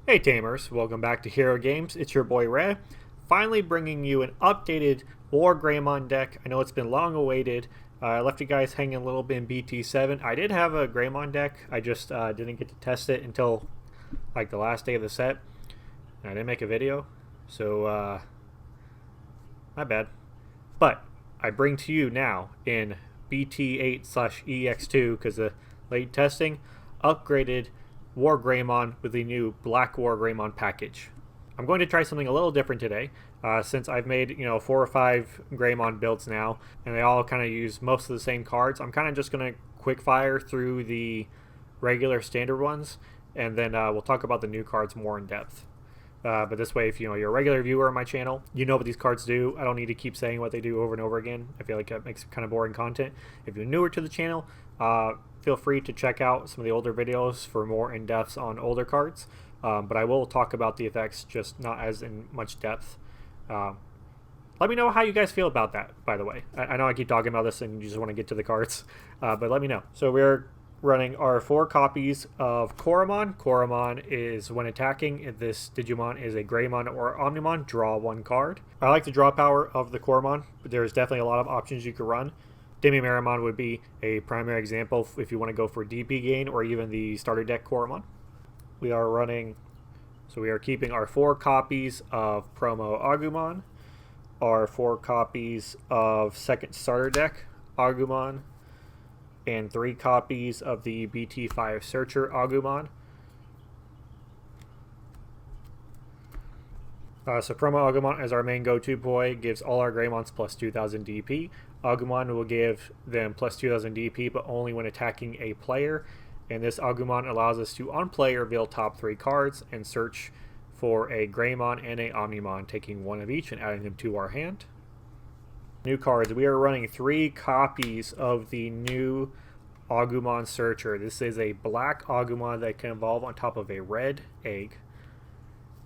Hey Tamers, welcome back to Hero Games. It's your boy Ray, finally bringing you an updated WarGreymon deck. I know it's been long awaited. I left you guys hanging a little bit in BT7. I did have a Greymon deck, I just didn't get to test it until like the last day of the set. And I didn't make a video, so my bad. But I bring to you now in BT8/EX2 because the late testing upgraded WarGreymon with the new BlackWarGreymon package. I'm going to try something a little different today, since I've made 4 or 5 Greymon builds now, and they all kind of use most of the same cards. I'm kind of just going to quick fire through the regular standard ones, and then we'll talk about the new cards more in depth. But this way, if you're a regular viewer on my channel, you know what these cards do. I don't need to keep saying what they do over and over again. I feel like that makes kind of boring content. If you're newer to the channel, feel free to check out some of the older videos for more in-depths on older cards. But I will talk about the effects, just not as in much depth. Let me know how you guys feel about that, by the way. I know I keep talking about this and you just want to get to the cards, but let me know. So we're running our 4 copies of Koromon. Koromon is, when attacking, if this Digimon is a Greymon or Omnimon, draw 1 card. I like the draw power of the Koromon, but there's definitely a lot of options you could run. Kimeramon would be a primary example if you want to go for DP gain, or even the starter deck Koromon. We are keeping our 4 copies of Promo Agumon, our 4 copies of second starter deck Agumon, and 3 copies of the BT5 Searcher Agumon. So Promo Agumon as our main go-to boy gives all our Greymons plus 2000 DP. Agumon will give them plus 2000 DP, but only when attacking a player. And this Agumon allows us to on-play reveal top 3 cards and search for a Greymon and a Omnimon, taking 1 of each and adding them to our hand. New cards. We are running 3 copies of the new Agumon Searcher. This is a black Agumon that can evolve on top of a red egg.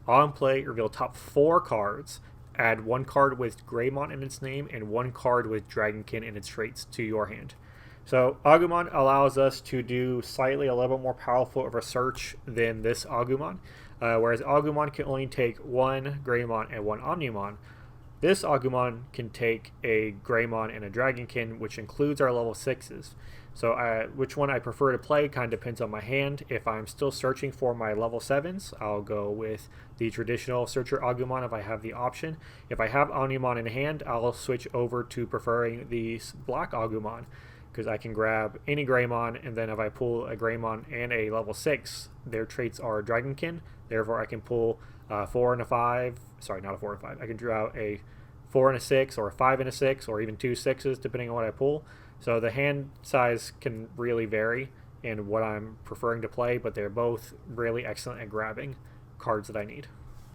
On play, reveal top 4 cards. Add 1 card with Greymon in its name and 1 card with Dragonkin in its traits to your hand. So Agumon allows us to do slightly a little bit more powerful of a search than this Agumon. Whereas Agumon can only take 1 Greymon and 1 Omnimon, this Agumon can take a Greymon and a Dragonkin, which includes our level 6s. So which one I prefer to play kind of depends on my hand. If I'm still searching for my level 7s, I'll go with the traditional Searcher Agumon if I have the option. If I have Omnimon in hand, I'll switch over to preferring the black Agumon, because I can grab any Greymon, and then if I pull a Greymon and a level 6, their traits are Dragonkin. Therefore, I can pull 4 and a 5. Sorry, not a 4 and 5. I can draw a 4 and a 6, or a 5 and a 6, or even 2 6s, depending on what I pull. So the hand size can really vary in what I'm preferring to play, but they're both really excellent at grabbing cards that I need.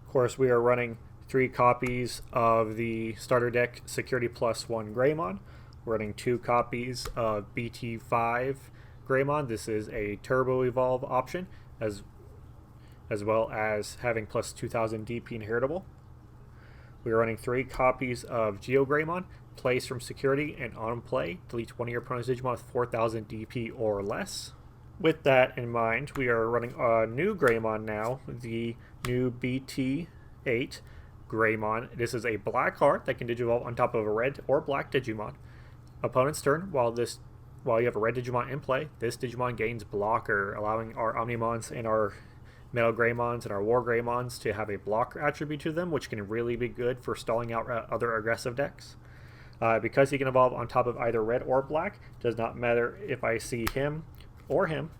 Of course, we are running 3 copies of the starter deck Security Plus 1 Greymon. We're running 2 copies of BT5 Greymon. This is a Turbo Evolve option, as well as having plus 2000 DP inheritable. We are running 3 copies of GeoGreymon. Plays from security, and on play, delete 1 of your opponent's Digimon with 4000 DP or less. With that in mind, we are running a new Greymon now, the new BT8 Greymon. This is a black card that can Digivolve on top of a red or black Digimon. Opponent's turn, while you have a red Digimon in play, this Digimon gains blocker, allowing our Omnimons and our MetalGreymons and our WarGreymons to have a blocker attribute to them, which can really be good for stalling out other aggressive decks. Because he can evolve on top of either red or black, does not matter if I see him or him.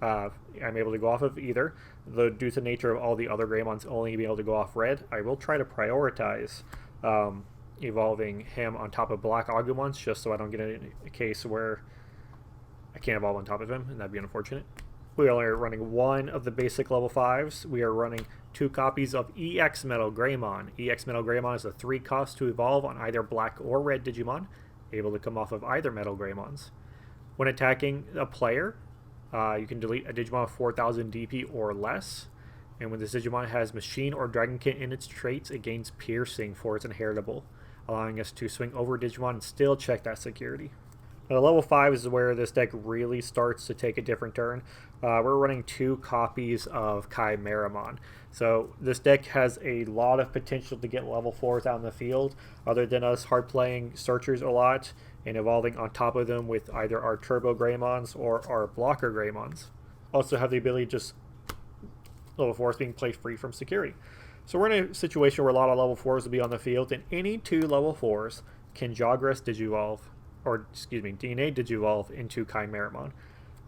I'm able to go off of either. Due to the nature of all the other Greymons only being able to go off red, I will try to prioritize evolving him on top of black Agumons, just so I don't get in a case where I can't evolve on top of him, and that'd be unfortunate. We are running 1 of the basic level 5s. We are running 2 copies of EX MetalGreymon. EX MetalGreymon is a 3 cost to evolve on either black or red Digimon, able to come off of either MetalGreymons. When attacking a player, you can delete a Digimon with 4000 DP or less. And when this Digimon has Machine or Dragonkin in its traits, it gains Piercing for its inheritable, allowing us to swing over Digimon and still check that security. Level 5 is where this deck really starts to take a different turn. We're running 2 copies of Kimeramon. So this deck has a lot of potential to get level 4s out in the field, other than us hard playing Searchers a lot and evolving on top of them with either our Turbo Greymons or our Blocker Greymons. Also have the ability to just level 4s being played free from security. So we're in a situation where a lot of level 4s will be on the field, and any 2 level 4s can Jogress Digivolve, or excuse me, DNA Digivolve into Kimeramon.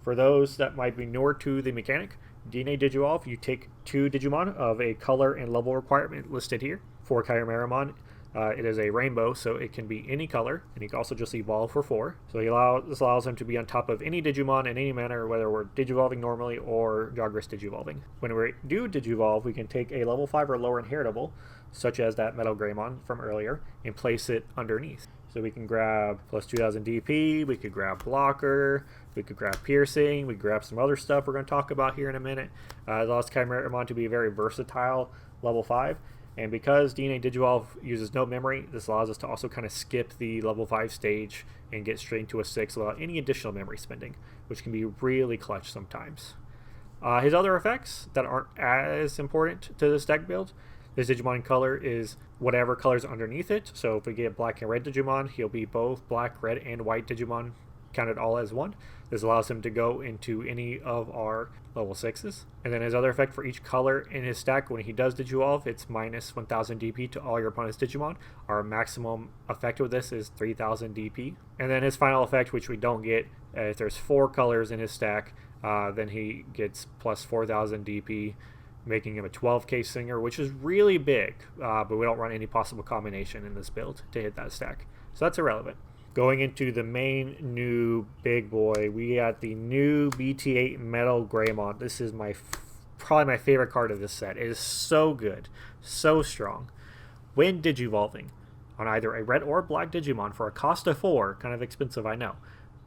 For those that might be newer to the mechanic, DNA Digivolve, you take 2 Digimon of a color and level requirement listed here. For Kimeramon, it is a rainbow, so it can be any color, and you can also just evolve for 4. So this allows them to be on top of any Digimon in any manner, whether we're Digivolving normally or Jogress Digivolving. When we do Digivolve, we can take a level 5 or lower inheritable, such as that MetalGreymon from earlier, and place it underneath. So we can grab plus 2000 DP, we could grab Blocker, we could grab Piercing, we could grab some other stuff we're going to talk about here in a minute. It allows Kimeramon to be a very versatile level 5. And because DNA Digivolve uses no memory, this allows us to also kind of skip the level 5 stage and get straight into a 6 without any additional memory spending, which can be really clutch sometimes. His other effects that aren't as important to this deck build, this Digimon color is whatever color's underneath it. So if we get black and red Digimon, he'll be both black, red, and white Digimon counted all as one. This allows him to go into any of our level 6s. And then his other effect for each color in his stack, when he does Digivolve, it's minus 1000 DP to all your opponent's Digimon. Our maximum effect with this is 3000 DP. And then his final effect, which we don't get, if there's 4 colors in his stack, then he gets plus 4000 DP, making him a 12k singer, which is really big, but we don't run any possible combination in this build to hit that stack. So that's irrelevant. Going into the main new big boy, we got the new BT8 MetalGreymon. This is probably my favorite card of this set. It is so good, so strong. When Digivolving on either a red or black Digimon for a cost of 4, kind of expensive, I know.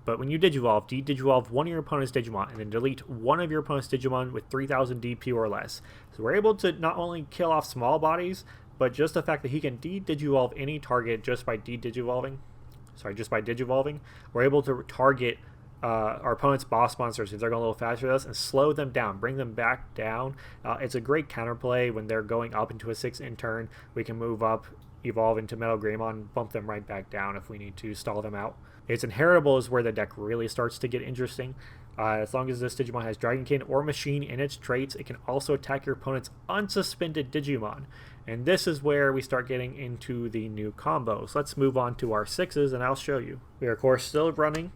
But when you Digivolve, de-Digivolve one of your opponent's Digimon and then delete one of your opponent's Digimon with 3000 DP or less. So we're able to not only kill off small bodies, but just the fact that he can de-Digivolve any target just by Digivolving, we're able to target our opponent's boss monsters if they're going a little faster than us and slow them down, bring them back down. It's a great counterplay when they're going up into a 6 in turn. We can move up, evolve into MetalGreymon, bump them right back down if we need to stall them out. Its inheritable is where the deck really starts to get interesting. As long as this Digimon has Dragonkin or Machine in its traits, it can also attack your opponent's unsuspended Digimon. And this is where we start getting into the new combos. Let's move on to our 6s and I'll show you. We are of course still running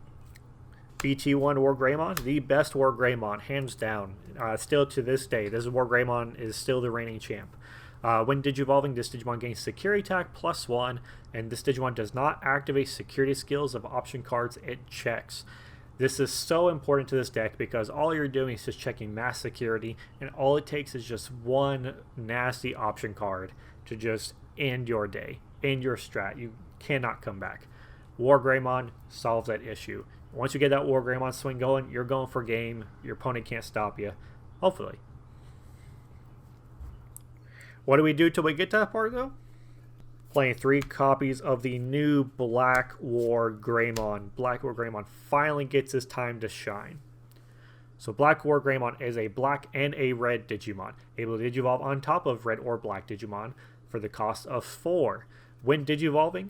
BT1 WarGreymon, the best WarGreymon, hands down. Still to this day, this WarGreymon is still the reigning champ. When Digivolving, this Digimon gains Security Attack +1, and this Digimon does not activate security skills of option cards it checks. This is so important to this deck because all you're doing is just checking mass security, and all it takes is just one nasty option card to just end your day, end your strat. You cannot come back. WarGreymon solves that issue. Once you get that WarGreymon swing going, you're going for game. Your opponent can't stop you. Hopefully. What do we do till we get to that part, though? Playing 3 copies of the new BlackWarGreymon. BlackWarGreymon finally gets his time to shine. So BlackWarGreymon is a black and a red Digimon, able to Digivolve on top of red or black Digimon for the cost of 4. When Digivolving,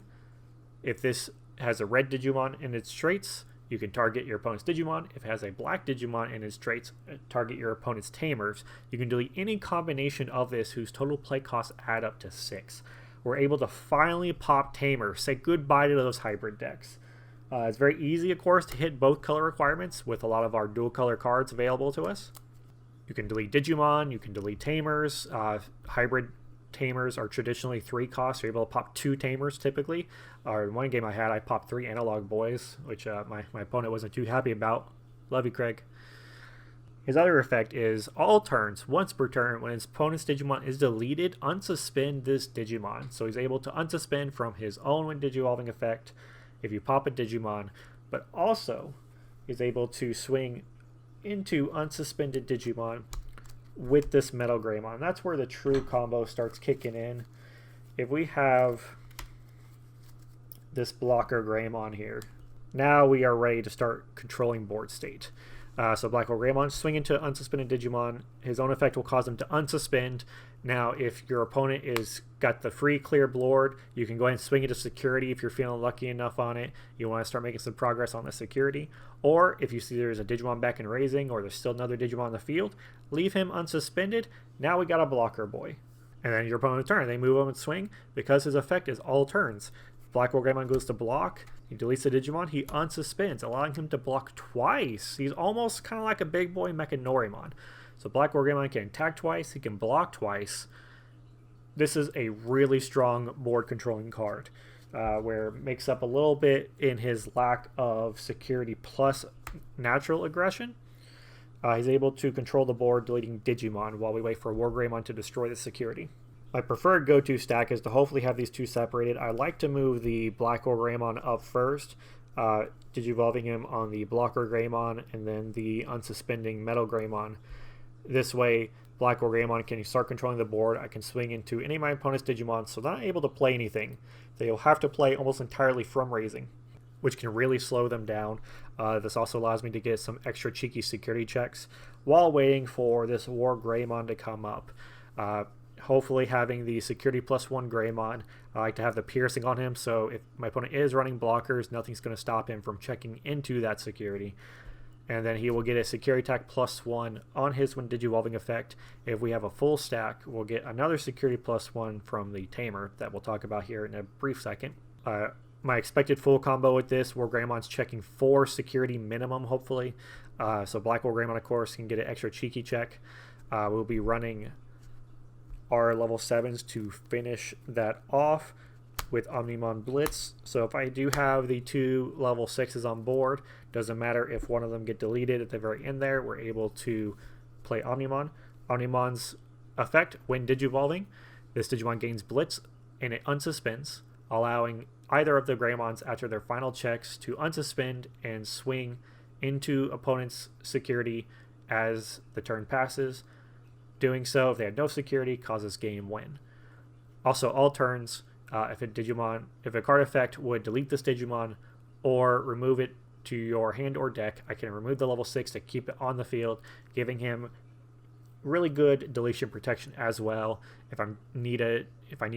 if this has a red Digimon in its traits, you can target your opponent's Digimon. If it has a black Digimon in its traits, target your opponent's tamers. You can delete any combination of this whose total play costs add up to 6. We're able to finally pop tamers, say goodbye to those hybrid decks. It's very easy, of course, to hit both color requirements with a lot of our dual color cards available to us. You can delete Digimon, you can delete tamers. Hybrid tamers are traditionally 3 costs. You're able to pop 2 tamers typically. In one game I had, I popped 3 analog boys, which my opponent wasn't too happy about. Love you, Craig. His other effect is all turns, once per turn, when his opponent's Digimon is deleted, unsuspend this Digimon. So he's able to unsuspend from his own when Digivolving effect if you pop a Digimon, but also is able to swing into unsuspended Digimon with this MetalGreymon. That's where the true combo starts kicking in. If we have this Blocker Greymon here, Now we are ready to start controlling board state. So BlackWarGreymon, swing into unsuspended Digimon. His own effect will cause him to unsuspend. Now, if your opponent is got the free clear board, you can go ahead and swing into security if you're feeling lucky enough on it. You want to start making some progress on the security. Or if you see there's a Digimon back and raising, or there's still another Digimon on the field, leave him unsuspended. Now we got a blocker boy. And then your opponent's turn. They move him and swing because his effect is all turns. BlackWarGreymon goes to block. He deletes the Digimon. He unsuspends, allowing him to block twice. He's almost kind of like a big boy Mechanorimon. So BlackWarGreymon can attack twice. He can block twice. This is a really strong board controlling card, where it makes up a little bit in his lack of security plus natural aggression. He's able to control the board, deleting Digimon while we wait for WarGreymon to destroy the security. My preferred go-to stack is to hopefully have these two separated. I like to move the BlackWarGreymon up first, digivolving him on the blocker Greymon and then the unsuspending MetalGreymon. This way, BlackWarGreymon can start controlling the board. I can swing into any of my opponent's Digimon, so they're not able to play anything. They'll have to play almost entirely from raising, which can really slow them down. This also allows me to get some extra cheeky security checks while waiting for this WarGreymon to come up. Hopefully having the security +1 Greymon, I like to have the piercing on him, so if my opponent is running blockers, nothing's going to stop him from checking into that security. And then he will get a security attack +1 on his when digivolving effect. If we have a full stack, we'll get another security +1 from the tamer that we'll talk about here in a brief second. My expected full combo with this, WarGreymon's checking 4 security minimum, hopefully. So BlackWarGreymon, of course, can get an extra cheeky check. We'll be running our level 7s to finish that off with Omnimon Blitz. So if I do have the 2 level 6s on board, doesn't matter if one of them get deleted at the very end there, we're able to play Omnimon. Omnimon's effect, when digivolving, this Digimon gains Blitz and it unsuspends, allowing either of the Greymons after their final checks to unsuspend and swing into opponent's security as the turn passes. Doing so, if they have no security, causes game win. Also, all turns, if a card effect would delete this Digimon or remove it to your hand or deck, I can remove the level 6 to keep it on the field, giving him really good deletion protection as well. If I need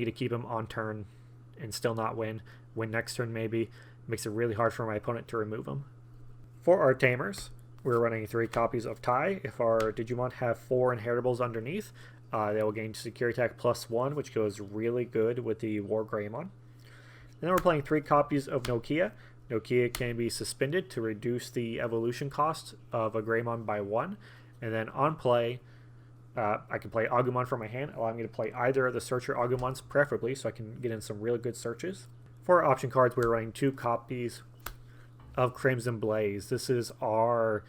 to keep him on turn and still not win next turn maybe, makes it really hard for my opponent to remove him. For our tamers, we're running 3 copies of Tai. If our Digimon have 4 inheritables underneath, they will gain security attack +1, which goes really good with the WarGreymon. And then we're playing 3 copies of Nokia. Nokia can be suspended to reduce the evolution cost of a Greymon by 1. And then on play, I can play Agumon from my hand, allowing me to play either of the Searcher Agumons, preferably, so I can get in some really good searches. For our option cards, we're running 2 copies of Crimson Blaze. This is our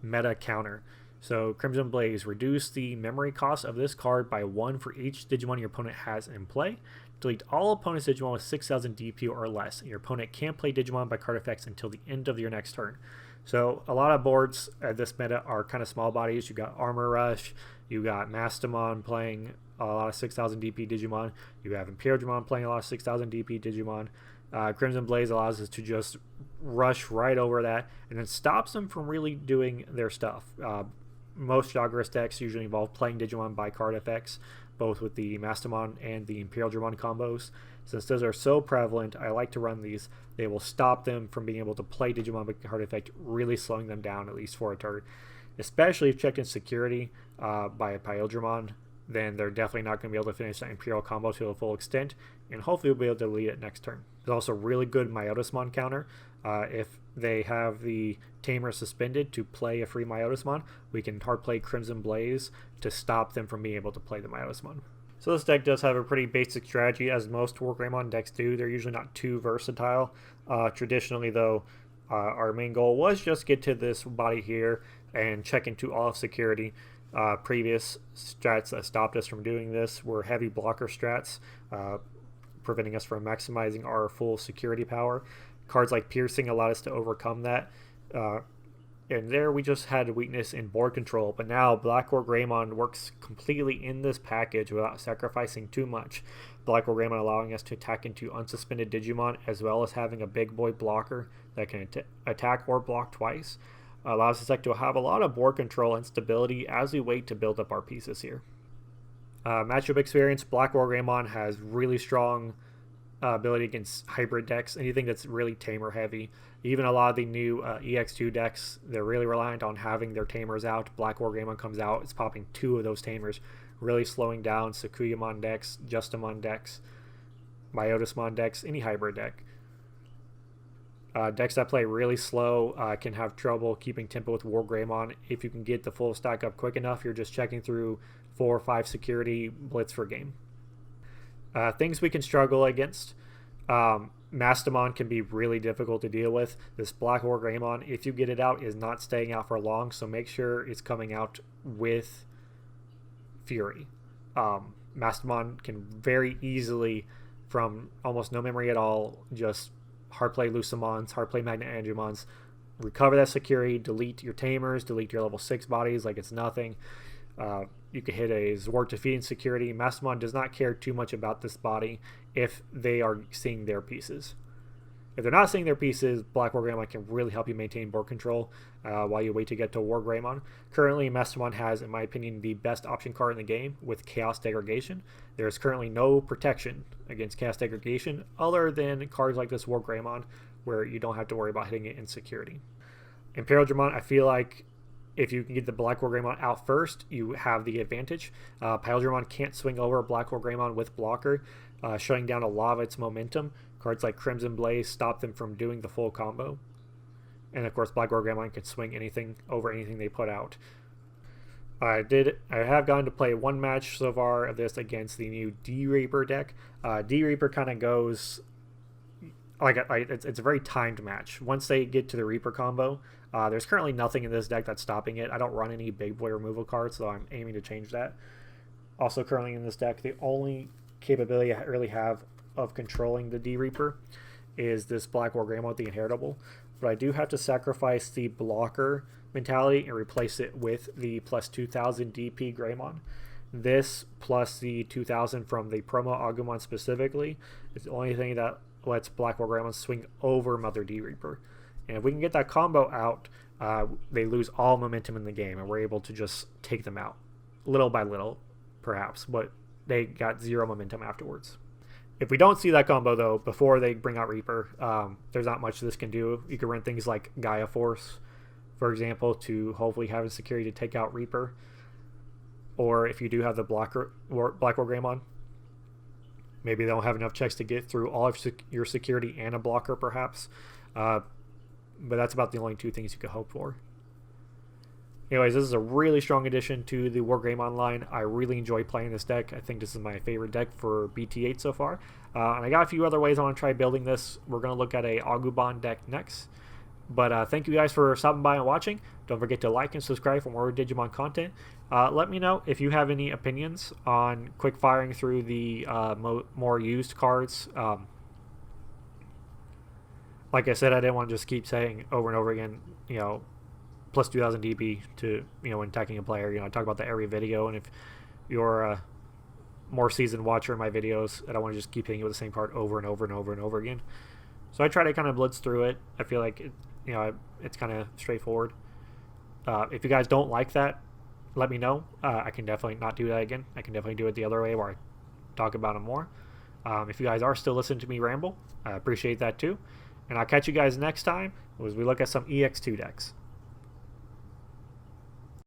meta counter. So Crimson Blaze, reduce the memory cost of this card by 1 for each Digimon your opponent has in play. Delete all opponent's Digimon with 6,000 DP or less, and your opponent can't play Digimon by card effects until the end of your next turn. So a lot of boards at this meta are kind of small bodies. You got Armor Rush, you got Mastamon playing a lot of 6,000 DP Digimon, you have MetalGreymon playing a lot of 6,000 DP Digimon. Crimson Blaze allows us to just rush right over that and then stops them from really doing their stuff. Most Jagras decks usually involve playing Digimon by card effects, both with the Mastamon and the MetalGreymon combos. Since those are so prevalent, I like to run these. They will stop them from being able to play Digimon by card effect, really slowing them down at least for a turn. Especially if checked in security by a MetalGreymon, then they're definitely not going to be able to finish that Imperial combo to the full extent, and hopefully we'll be able to delete it next turn. There's also a really good Myotismon counter. If they have the Tamer suspended to play a free Myotismon, we can hard play Crimson Blaze to stop them from being able to play the Myotismon. So this deck does have a pretty basic strategy, as most WarGreymon decks do. They're usually not too versatile. Traditionally, though, our main goal was just get to this body here and check into all of security. Previous strats that stopped us from doing this were heavy blocker strats, preventing us from maximizing our full security power. Cards like Piercing allowed us to overcome that. And there we just had a weakness in board control, but now BlackWarGreymon works completely in this package without sacrificing too much. BlackWarGreymon allowing us to attack into unsuspended Digimon, as well as having a big boy blocker that can attack or block twice. Allows us to have a lot of board control and stability as we wait to build up our pieces here. Matchup experience, BlackWarGreymon has really strong ability against hybrid decks, anything that's really tamer heavy. Even a lot of the new EX2 decks, they're really reliant on having their tamers out. BlackWarGreymon comes out, it's popping 2 of those tamers, really slowing down Sakuyamon decks, Justamon decks, Myotismon decks, any hybrid deck. Decks that play really slow can have trouble keeping tempo with WarGreymon. If you can get the full stack up quick enough, you're just checking through 4 or 5 security blitz per game. Things we can struggle against. Mastamon can be really difficult to deal with. This BlackWarGreymon, if you get it out, is not staying out for long, so make sure it's coming out with Fury. Mastamon can very easily, from almost no memory at all, just hard play Lucimons, hard play Magnet Angumons, recover that security, delete your tamers, delete your level 6 bodies like it's nothing. You could hit a Zwart defeating security. Mastamon does not care too much about this body if they are seeing their pieces. If they're not seeing their pieces, BlackWarGreymon can really help you maintain board control while you wait to get to WarGreymon. Currently, Mastamon has, in my opinion, the best option card in the game with Chaos Degradation. There is currently no protection against Chaos Degradation other than cards like this WarGreymon, where you don't have to worry about hitting it in security. Imperial Dramon, I feel like if you can get the BlackWarGreymon out first, you have the advantage. Pyledramon can't swing over BlackWarGreymon with blocker, shutting down a lot of its momentum. Cards like Crimson Blaze stop them from doing the full combo. And of course, BlackWarGreymon can swing anything over anything they put out. I have gotten to play 1 match so far of this against the new D-Reaper deck. D-Reaper kind of goes it's a very timed match. Once they get to the Reaper combo, there's currently nothing in this deck that's stopping it. I don't run any big boy removal cards, so I'm aiming to change that. Also currently in this deck, the only capability I really have of controlling the D-Reaper is this BlackWarGreymon with the Inheritable. But I do have to sacrifice the blocker mentality and replace it with the plus 2000 DP Greymon. This plus the 2000 from the promo Agumon specifically is the only thing that lets BlackWarGreymon swing over Mother D-Reaper. And if we can get that combo out, they lose all momentum in the game, and we're able to just take them out. Little by little, perhaps, but they got 0 momentum afterwards. If we don't see that combo, though, before they bring out Reaper, there's not much this can do. You can run things like Gaia Force, for example, to hopefully have a security to take out Reaper. Or if you do have the BlackWarGreymon, maybe they don't have enough checks to get through all of your security and a blocker, perhaps. But that's about the only 2 things you could hope for. Anyways, this is a really strong addition to the WarGreymon line. I really enjoy playing this deck. I think this is my favorite deck for BT8 so far. And I got a few other ways I want to try building this. We're going to look at a Agumon deck next. But thank you guys for stopping by and watching. Don't forget to like and subscribe for more Digimon content. Let me know if you have any opinions on quick firing through the more used cards. Like I said, I didn't want to just keep saying over and over again, plus 2000 DP to, when attacking a player. I talk about that every video, and if you're a more seasoned watcher of my videos, I don't want to just keep hitting you with the same card over and over and over and over again. So I try to kind of blitz through it. I feel like it's kind of straightforward. If you guys don't like that, let me know. I can definitely not do that again. I can definitely do it the other way where I talk about them more. If you guys are still listening to me ramble, I appreciate that too. And I'll catch you guys next time as we look at some EX2 decks.